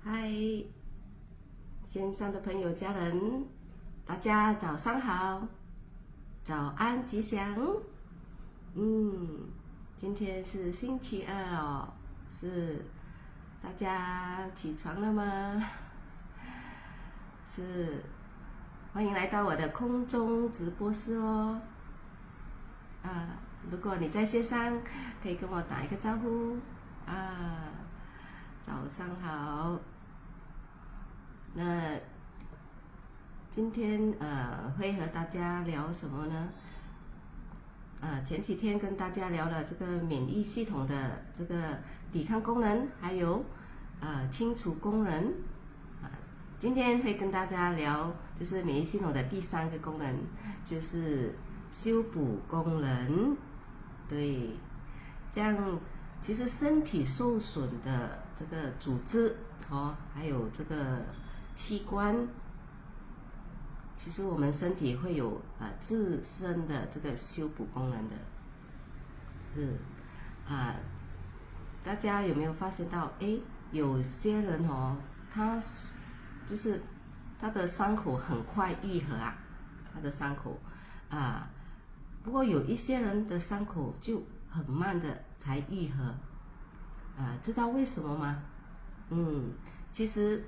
嗨，线上的朋友、家人，大家早上好，早安吉祥。今天是星期二哦，是大家起床了吗？是，欢迎来到我的空中直播室哦。如果你在线上，可以跟我打一个招呼啊，早上好。那今天会和大家聊什么呢？前几天跟大家聊了这个免疫系统的这个抵抗功能，还有清除功能。今天会跟大家聊就是免疫系统的第3个功能，就是修补功能。对，这样其实身体受损的这个组织还有这个器官，其实我们身体会有自身的这个修补功能的，是大家有没有发现到？有些人他就是他的伤口很快愈合他的伤口不过有一些人的伤口就很慢的才愈合知道为什么吗？其实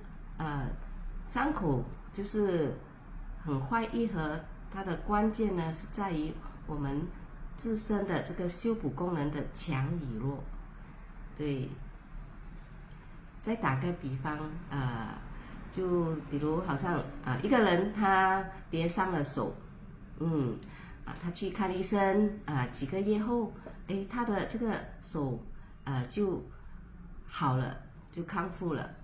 伤口就是很快愈合，它的关键呢是在于我们自身的这个修补功能的强与弱。对，再打个比方就比如好像一个人他跌伤了手，他去看医生几个月后，他的这个手就好了，就康复了。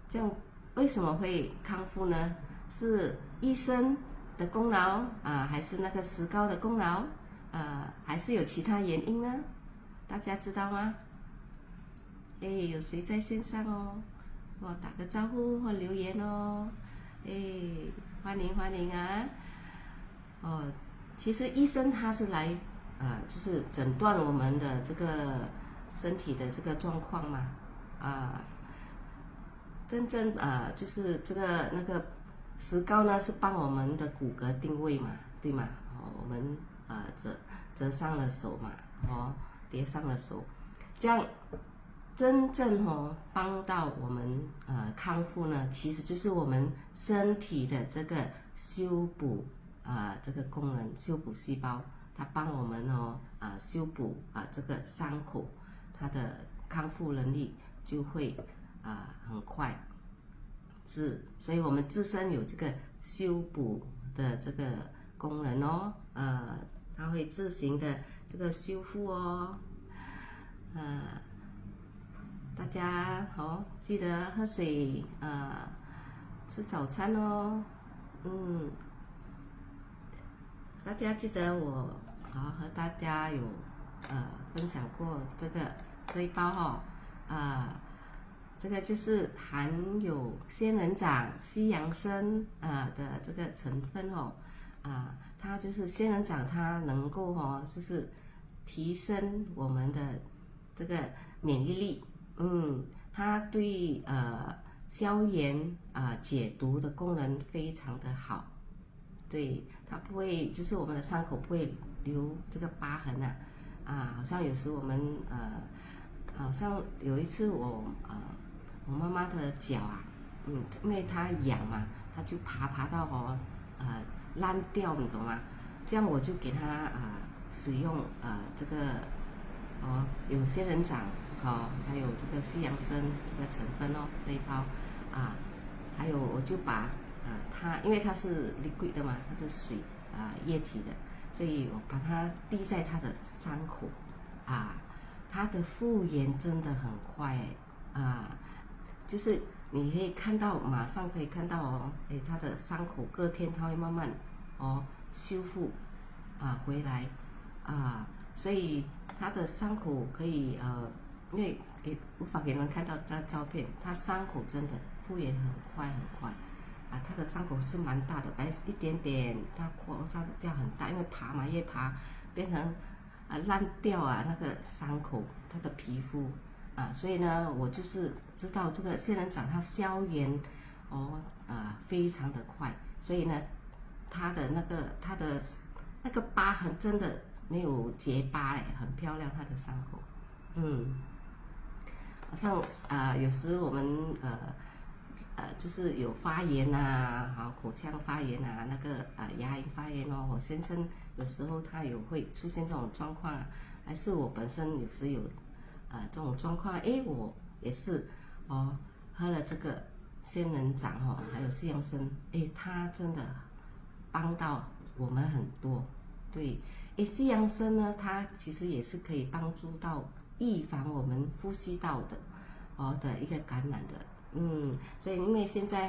这样为什么会康复呢？是医生的功劳还是那个石膏的功劳还是有其他原因呢？大家知道吗？有谁在线上哦？给我打个招呼或留言哦。欢迎啊！其实医生他是来就是诊断我们的这个身体的这个状况嘛真正就是这个那个石膏呢是帮我们的骨骼定位嘛，对吗？我们折伤了手嘛，跌伤了手，这样真正帮到我们康复呢，其实就是我们身体的这个修补这个功能，修补细胞，它帮我们修补这个伤口，它的康复能力就会很快。所以我们自身有这个修补的这个功能它会自行的这个修复大家记得喝水吃早餐大家记得我和大家有分享过这一包这个就是含有仙人掌、西洋参的这个成分它就是仙人掌，它能够就是提升我们的这个免疫力，它对消炎解毒的功能非常的好，对，它不会就是我们的伤口不会留这个疤痕好像有时我们好像有一次我妈妈的脚因为她痒嘛，她就爬到烂掉，你懂吗？这样我就给她使用这个有仙人掌还有这个西洋参这个成分这一包还有我就把它，因为它是 liquid 的嘛，它是水液体的，所以我把它滴在它的伤口它的复原真的很快就是你可以看到，马上可以看到它的伤口隔天它会慢慢修复回来所以它的伤口可以因为无法给你们看到这照片，它伤口真的复原很快它的伤口是蛮大的，本来是一点点，它这样很大，因为爬嘛，越爬变成烂掉那个伤口，它的皮肤所以呢，我就是知道这个仙人掌它消炎非常的快，所以呢，它的那个疤痕真的没有结疤很漂亮，它的伤口，好像有时我们就是有发炎口腔发炎那个牙龈发炎我先生有时候他会出现这种状况还是我本身有时有这种状况，我也是喝了这个仙人掌还有西洋参，它真的帮到我们很多。对，西洋参呢，它其实也是可以帮助到预防我们呼吸道的一个感染的，所以因为现在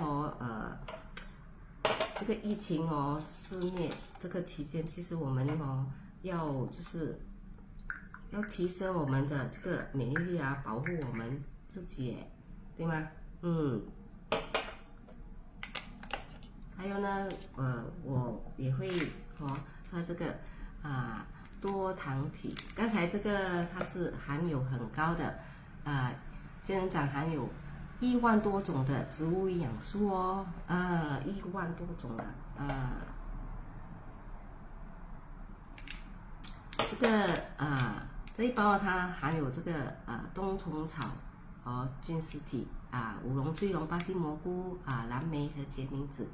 这个疫情肆虐这个期间，其实我们就是要提升我们的这个免疫力保护我们自己，对吗？还有呢，我也会喝这个多糖体。刚才这个它是含有很高的仙人掌含有1万多种的植物营养素1万多种这个这一包它含有这个冬虫草菌丝体五龙醉龙、巴西蘑菇蓝莓和决明子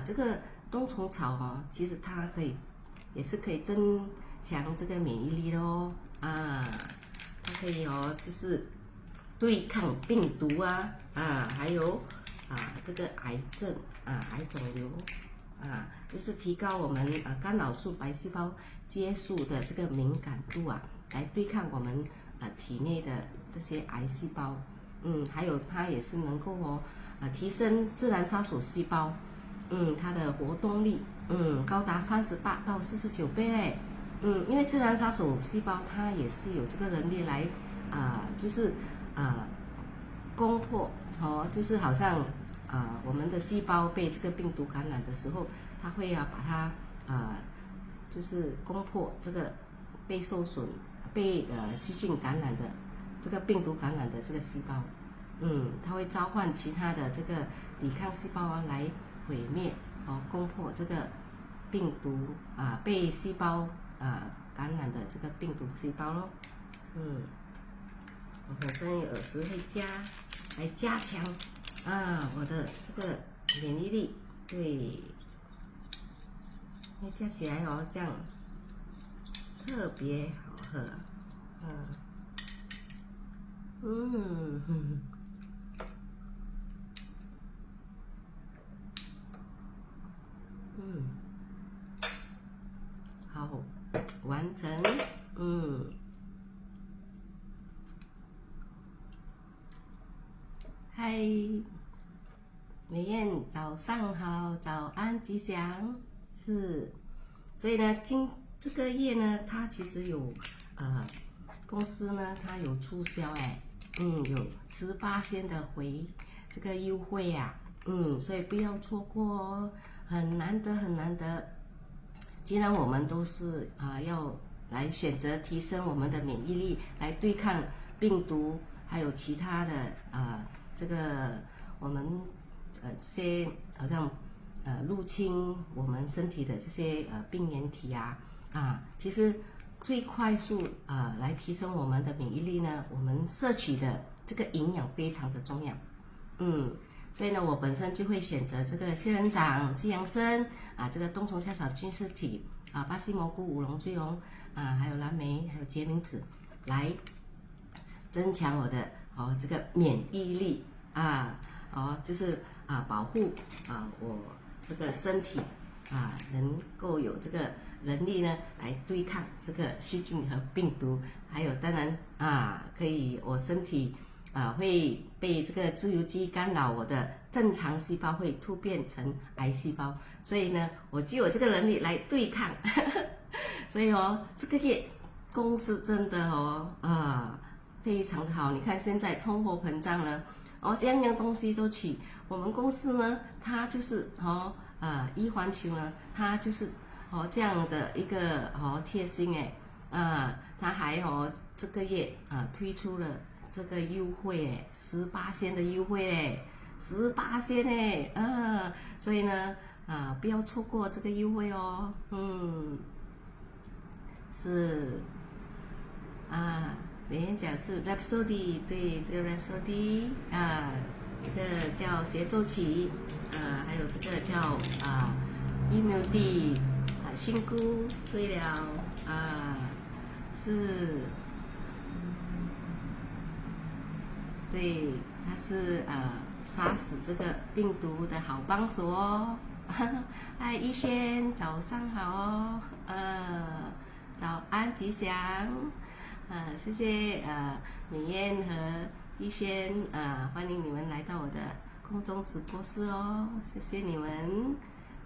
这个冬虫草其实它也是可以增强这个免疫力的它可以就是对抗病毒还有这个癌症癌肿瘤就是提高我们干扰素白细胞接触的这个敏感度来对抗我们体内的这些癌细胞，还有它也是能够提升自然杀手细胞，它的活动力高达38到49倍嘞，因为自然杀手细胞它也是有这个能力来就是攻破就是好像我们的细胞被这个病毒感染的时候，它会把它就是攻破这个被受损、被细菌感染的这个病毒感染的这个细胞，它会召唤其他的这个抵抗细胞来毁灭攻破这个病毒被细胞感染的这个病毒细胞咯，我本身有时会来加强我的这个免疫力，对，那加起来这样特别好喝，好，完成，嗨，美燕，早上好，早安吉祥，是，所以呢，这个月呢，它其实有公司呢，它有促销有18%的这个优惠所以不要错过很难得很难得。既然我们都是要来选择提升我们的免疫力，来对抗病毒，还有其他的这个我们这些好像入侵我们身体的这些病原体其实最快速来提升我们的免疫力呢，我们摄取的这个营养非常的重要，所以呢，我本身就会选择这个仙人掌、西洋参这个冬虫夏草菌丝体巴西蘑菇、五龙醉龙还有蓝莓，还有决明子，来增强我的这个免疫力就是保护我这个身体能够有这个能力呢来对抗这个细菌和病毒，还有当然可以我身体会被这个自由基干扰，我的正常细胞会突变成癌细胞，所以呢，我就有这个能力来对抗。所以这个月公司真的非常的好。你看现在通货膨胀呢，样样东西都起。我们公司呢，它就是一环球呢，它就是这样的一个贴心它还这个月推出了这个优惠诶，18%的优惠诶，18%诶，所以呢，不要错过这个优惠哦，是别人讲是 Rhapsody， 对，这个 Rhapsody 这个叫协奏曲，还有这个叫Melody 新姑，对了，是，对，它是杀死这个病毒的好帮手哦。嗨，一轩，早上好哦，早安吉祥，谢谢美燕和一轩欢迎你们来到我的空中直播室哦，谢谢你们。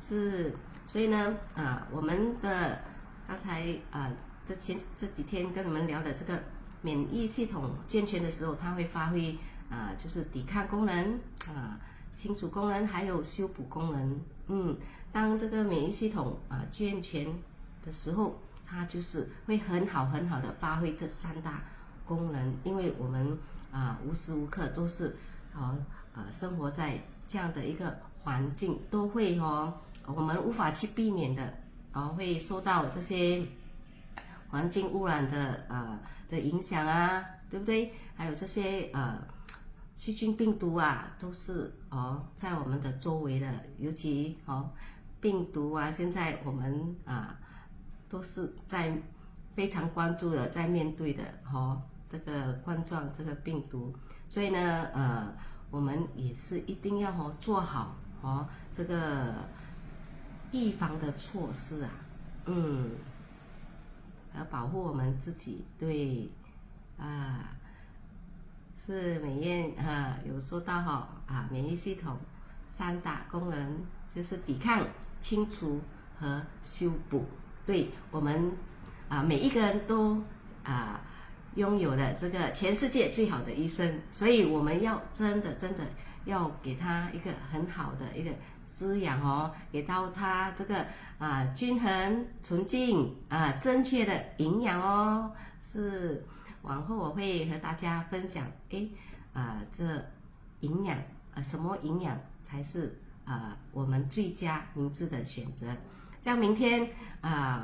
是，所以呢，我们的刚才这几天跟你们聊的这个免疫系统健全的时候，它会发挥就是抵抗功能清除功能还有修补功能。当这个免疫系统健全的时候，它就是会很好的发挥这3大功能，因为我们无时无刻都是生活在这样的一个环境，都会我们无法去避免的会受到这些环境污染的影响对不对？还有这些细菌病毒都是在我们的周围的，尤其病毒现在我们都是在非常关注的，在面对的这个冠状这个病毒，所以呢我们也是一定要做好这个预防的措施要保护我们自己。对是美燕有说到免疫系统3大功能就是抵抗、清除和修补。对，我们每一个人都拥有了这个全世界最好的医生，所以我们要真的要给他一个很好的一个滋养给到他这个均衡、纯净正确的营养是。往后我会和大家分享，这营养什么营养才是我们最佳明智的选择。这样明天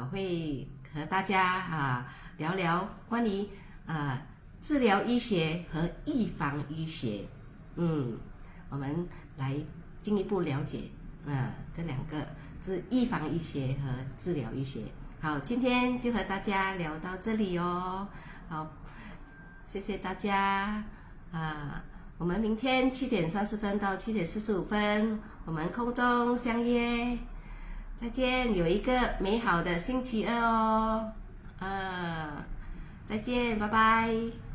会和大家聊聊关于治疗医学和预防医学，我们来进一步了解这2个是预防医学和治疗医学。好，今天就和大家聊到这里哦。好，谢谢大家我们明天7点30分到7点45分，我们空中相约，再见，有一个美好的星期二哦。再见，拜拜。